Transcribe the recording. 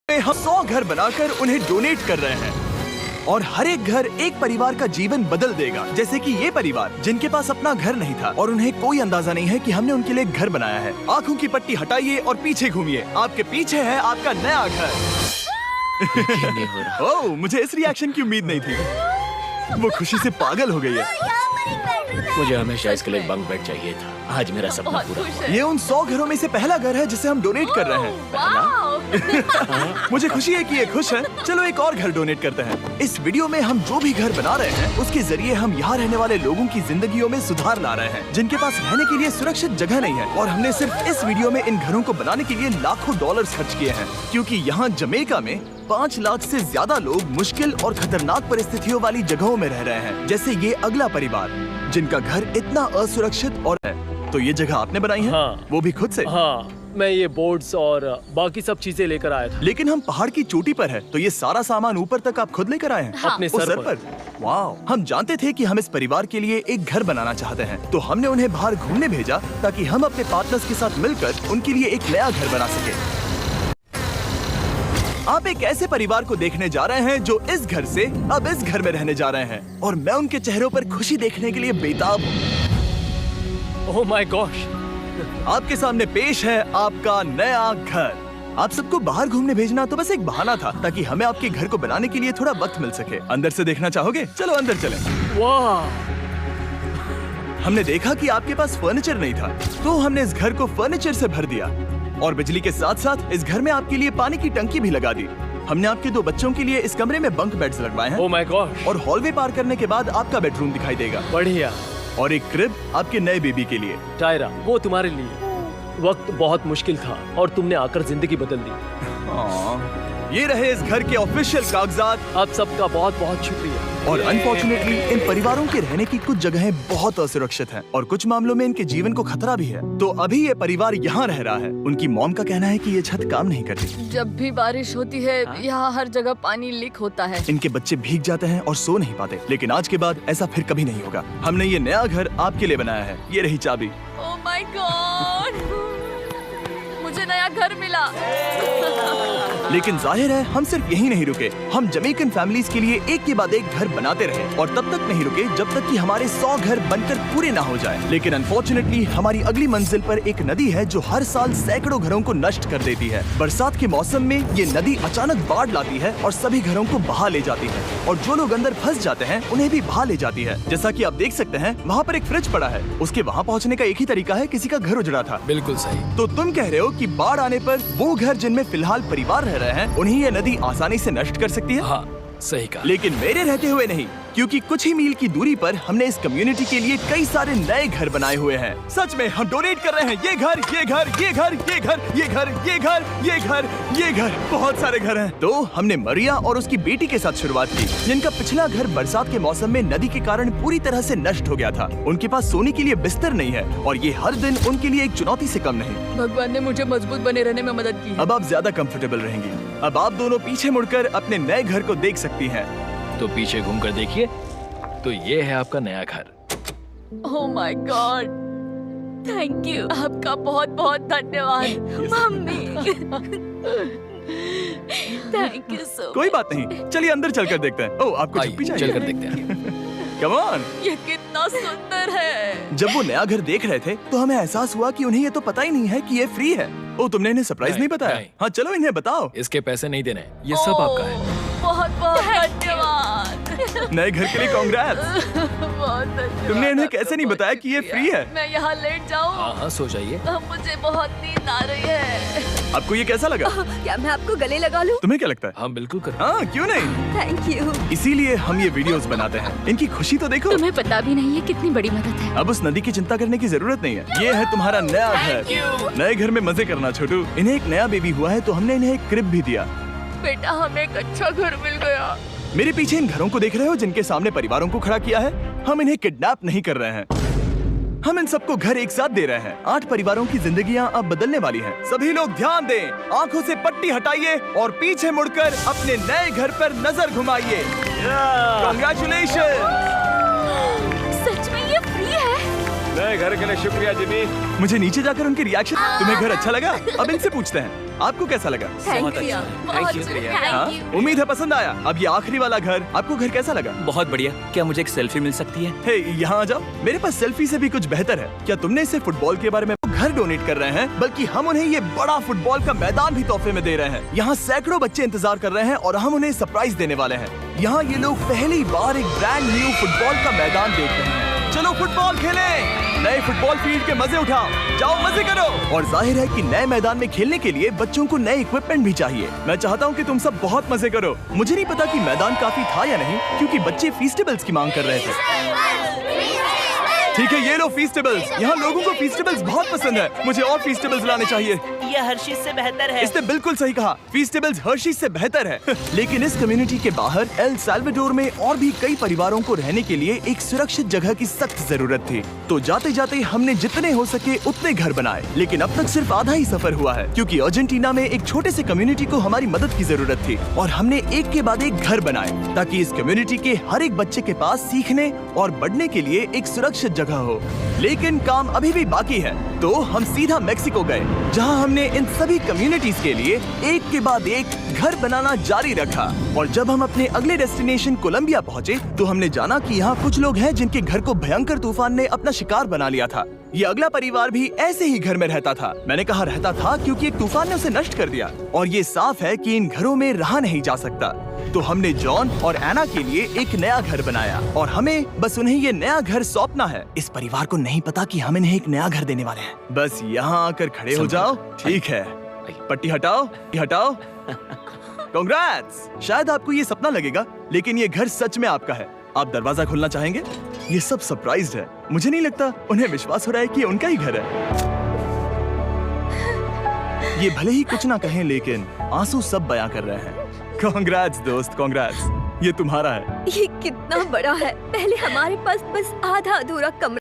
हम 100 घर बनाकर उन्हें डोनेट कर रहे हैं और हर एक घर एक परिवार का जीवन बदल देगा। जैसे कि ये परिवार जिनके पास अपना घर नहीं था और उन्हें कोई अंदाजा नहीं है कि हमने उनके लिए घर बनाया है। आंखों की पट्टी हटाइए और पीछे घूमिए। आपके पीछे है आपका नया घर। ओह, मुझे इस रिएक्शन की उम्मीद नहीं थी। वो खुशी से पागल हो गई है। मुझे हमेशा इसके लिए बंक बेड चाहिए था। आज मेरा सपना पूरा हुआ। ये उन 100 घरों में से पहला घर है जिसे हम डोनेट कर रहे हैं। मुझे खुशी है कि ये खुश हैं। चलो एक और घर डोनेट करते हैं। इस वीडियो में हम जो भी घर बना रहे हैं उसके जरिए हम यहाँ रहने वाले लोगों की जिंदगियों में सुधार ला रहे हैं जिनके पास रहने के लिए सुरक्षित जगह नहीं है। और हमने सिर्फ इस वीडियो में इन घरों को बनाने के लिए लाखों डॉलर्स खर्च किए हैं, क्योंकि यहाँ जमैका में 5 लाख से ज्यादा लोग मुश्किल और खतरनाक परिस्थितियों वाली जगहों में रह रहे हैं। जैसे ये अगला परिवार जिनका घर इतना असुरक्षित और है। तो ये जगह आपने बनाई है? हाँ। वो भी खुद से? हाँ, मैं ये बोर्ड्स और बाकी सब चीजें लेकर आया था। लेकिन हम पहाड़ की चोटी पर है, तो ये सारा सामान ऊपर तक आप खुद लेकर आए हैं? हाँ। अपने उस सर पर। वाओ! हम जानते थे कि हम इस परिवार के लिए एक घर बनाना चाहते हैं, तो हमने उन्हें बाहर घूमने भेजा ताकि हम अपने पार्टनर्स के साथ मिलकर उनके लिए एक नया घर बना सके। आप एक ऐसे परिवार को देखने जा रहे हैं जो इस घर से अब इस घर में रहने जा रहे हैं, और मैं उनके चेहरों पर खुशी देखने के लिए बेताब हूँ। Oh my gosh! आपके सामने पेश है आपका नया घर। आप सबको बाहर घूमने भेजना तो बस एक बहाना था ताकि हमें आपके घर को बनाने के लिए थोड़ा वक्त मिल सके। अंदर से देखना चाहोगे? चलो अंदर चलें। वाह! हमने देखा कि आपके पास फर्नीचर नहीं था, तो हमने इस घर को फर्नीचर से भर दिया और बिजली के साथ साथ इस घर में आपके लिए पानी की टंकी भी लगा दी। हमने आपके 2 बच्चों के लिए इस कमरे में बंक बेड्स लगवाए हैं। Oh my gosh! और हॉलवे पार करने के बाद आपका बेडरूम दिखाई देगा। बढ़िया। और एक क्रिब आपके नए बेबी के लिए। टायरा, वो तुम्हारे लिए। वक्त बहुत मुश्किल था और तुमने आकर जिंदगी बदल दी। ये रहे इस घर के ऑफिशियल कागजात। आप सबका बहुत बहुत शुक्रिया। और अनफॉर्चुनेटली इन परिवारों के रहने की कुछ जगहें बहुत असुरक्षित हैं और कुछ मामलों में इनके जीवन को खतरा भी है। तो अभी ये परिवार यहाँ रह रहा है। उनकी मॉम का कहना है कि ये छत काम नहीं करती। जब भी बारिश होती है यहाँ हर जगह पानी लीक होता है। इनके बच्चे भीग जाते हैं और सो नहीं पाते, लेकिन आज के बाद ऐसा फिर कभी नहीं होगा। हमने ये नया घर आपके लिए बनाया है। ये रही चाबी। Oh my God! मुझे नया घर मिला। लेकिन जाहिर है हम सिर्फ यही नहीं रुके। हम जमैकन फैमिलीज के लिए एक के बाद एक घर बनाते रहे और तब तक नहीं रुके जब तक कि हमारे 100 घर बनकर पूरे ना हो जाए। लेकिन अनफॉर्चुनेटली हमारी अगली मंजिल पर एक नदी है जो हर साल सैकड़ों घरों को नष्ट कर देती है। बरसात के मौसम में ये नदी अचानक बाढ़ लाती है और सभी घरों को बहा ले जाती है, और जो लोग अंदर फंस जाते हैं उन्हें भी बहा ले जाती है। जैसा कि आप देख सकते हैं वहाँ पर एक फ्रिज पड़ा है। उसके वहाँ पहुँचने का एक ही तरीका है, किसी का घर उजड़ा था। बिल्कुल सही। तो तुम कह रहे हो कि बाढ़ आने पर वो घर जिनमें फिलहाल परिवार रह रहे हैं उन्हें ये नदी आसानी से नष्ट कर सकती है? हाँ, सही कहा। लेकिन मेरे रहते हुए नहीं, क्योंकि कुछ ही मील की दूरी पर हमने इस कम्युनिटी के लिए कई सारे नए घर बनाए हुए हैं। सच में हम डोनेट कर रहे हैं। ये घर, ये घर, ये घर, ये घर, ये घर, ये घर, ये घर, ये घर, बहुत सारे घर हैं। तो हमने मरिया और उसकी बेटी के साथ शुरुआत की, जिनका पिछला घर बरसात के मौसम में नदी के कारण पूरी तरह से नष्ट हो गया था। उनके पास सोने के लिए बिस्तर नहीं है और ये हर दिन उनके लिए एक चुनौती से कम नहीं। भगवान ने मुझे मजबूत बने रहने में मदद की है। अब आप ज्यादा कंफर्टेबल रहेंगी। अब आप दोनों पीछे मुड़कर अपने नए घर को देख सकती हैं। तो पीछे घूमकर देखिए, तो ये है आपका नया घर। Oh my God! Thank you. आपका बहुत बहुत धन्यवाद mummy. Thank you so much. कोई बात नहीं, चलिए अंदर चलकर देखते हैं। ओह, आपको छुट्टी चाहिए? चलकर देखते हैं। Come on. ये कितना सुंदर है। जब वो नया घर देख रहे थे तो हमें एहसास हुआ कि उन्हें ये तो पता ही नहीं है कि ये फ्री है। ओ, तुमने इन्हें सरप्राइज नहीं बताया? नहीं। हाँ, चलो इन्हें बताओ। इसके पैसे नहीं देने, ये सब आपका है। बहुत बहुत धन्यवाद। नए घर के लिए कांग्रेट्स। बहुत धन्यवाद। तुमने इन्हें कैसे नहीं बताया कि ये फ्री है? मैं यहाँ लेट जाऊँ? हाँ हाँ, सो जाइए। मुझे बहुत नींद आ रही है। आपको ये कैसा लगा? क्या मैं आपको गले लगा लूं? तुम्हें क्या लगता है? हाँ बिल्कुल कर। हाँ, क्यों नहीं? Thank you. इसीलिए हम ये वीडियोस बनाते हैं। इनकी खुशी तो देखो। तुम्हें पता भी नहीं है कितनी बड़ी मदद है। अब उस नदी की चिंता करने की जरूरत नहीं है। ये है तुम्हारा नया घर। नए घर में मजे करना छोटू। इन्हें एक नया बेबी हुआ है तो हमने इन्हें एक क्रिब भी दिया। बेटा, हमें एक अच्छा घर मिल गया। मेरे पीछे इन घरों को देख रहे हो जिनके सामने परिवारों को खड़ा किया है? हम इन्हें किडनैप नहीं कर रहे हैं। हम इन सबको घर एक साथ दे रहे हैं। 8 परिवारों की जिंदगियां अब बदलने वाली हैं। सभी लोग ध्यान दें, आंखों से पट्टी हटाइए और पीछे मुड़कर अपने नए घर पर नजर घुमाइए। कांग्रेचुलेशन। सच में ये फ्री है? नए घर के लिए शुक्रिया जिमी। मुझे नीचे जाकर उनके रिएक्शन। तुम्हें घर अच्छा लगा? अब इनसे पूछते हैं, आपको कैसा लगा? Thank you. Thank you. हाँ? Thank you. उम्मीद है पसंद आया। अब ये आखिरी वाला घर, आपको घर कैसा लगा? बहुत बढ़िया। क्या मुझे एक सेल्फी मिल सकती है? हे, यहाँ आ जाओ। मेरे पास सेल्फी से भी कुछ बेहतर है। क्या तुमने इसे फुटबॉल के बारे में घर डोनेट कर रहे हैं, बल्कि हम उन्हें ये बड़ा फुटबॉल का मैदान भी तोहफे में दे रहे हैं। यहाँ सैकड़ों बच्चे इंतजार कर रहे हैं और हम उन्हें सरप्राइज देने वाले हैं। यहाँ ये लोग पहली बार एक ब्रांड न्यू फुटबॉल का मैदान देख रहे हैं। चलो फुटबॉल खेलें। नए फुटबॉल फील्ड के मजे उठाओ, जाओ मजे करो। और जाहिर है कि नए मैदान में खेलने के लिए बच्चों को नए इक्विपमेंट भी चाहिए। मैं चाहता हूँ कि तुम सब बहुत मजे करो। मुझे नहीं पता कि मैदान काफी था या नहीं, क्योंकि बच्चे फीस्टेबल्स की मांग कर रहे थे। ठीक है, ये लो फीस्टेबल्स। यहाँ लोगों को फीस्टेबल्स बहुत पसंद है। मुझे और फीस्टेबल्स लाने चाहिए। ये हर्षीज से बेहतर है। इसने बिल्कुल सही कहा, फीस्टेबल्स हर्शीज से बेहतर है। लेकिन इस कम्युनिटी के बाहर एल साल्वाडोर में और भी कई परिवारों को रहने के लिए एक सुरक्षित जगह की सख्त जरूरत थी। तो जाते जाते हमने जितने हो सके उतने घर बनाए, लेकिन अब तक सिर्फ आधा ही सफर हुआ है, क्योंकि अर्जेंटीना में एक छोटे से कम्युनिटी को हमारी मदद की जरूरत थी और हमने एक के बाद एक घर बनाए ताकि इस कम्युनिटी के हर एक बच्चे के पास सीखने और बढ़ने के लिए एक सुरक्षित जगह हो। लेकिन काम अभी भी बाकी है, तो हम सीधा मेक्सिको गए, जहां हमने इन सभी कम्युनिटीज के लिए एक के बाद एक घर बनाना जारी रखा। और जब हम अपने अगले डेस्टिनेशन कोलंबिया पहुंचे, तो हमने जाना कि यहाँ कुछ लोग हैं जिनके घर को भयंकर तूफान ने अपना शिकार बना लिया था। ये अगला परिवार भी ऐसे ही घर में रहता था। मैंने कहा रहता था क्योंकि एक तूफान ने उसे नष्ट कर दिया, और ये साफ है कि इन घरों में रहा नहीं जा सकता। तो हमने जॉन और एना के लिए एक नया घर बनाया और हमें बस उन्हें ये नया घर सौंपना है। इस परिवार को नहीं पता कि हम इन्हें एक नया घर देने वाले हैं। बस यहाँ आकर खड़े हो जाओ। ठीक है, पट्टी हटाओ, हटाओ। कांग्रेट्स। शायद आपको ये सपना लगेगा, लेकिन ये घर सच में आपका है। आप दरवाजा खोलना चाहेंगे? ये सब सरप्राइज्ड है। मुझे नहीं लगता उन्हें विश्वास हो रहा है कि ये उनका ही घर है। ये भले ही कुछ ना कहें, लेकिन आंसू सब बयां कर रहे हैं। कांग्रेट्स दोस्त, कांग्रेट्स। ये तुम्हारा है। ये कितना बड़ा है। पहले हमारे पास बस आधा अधूरा कमरा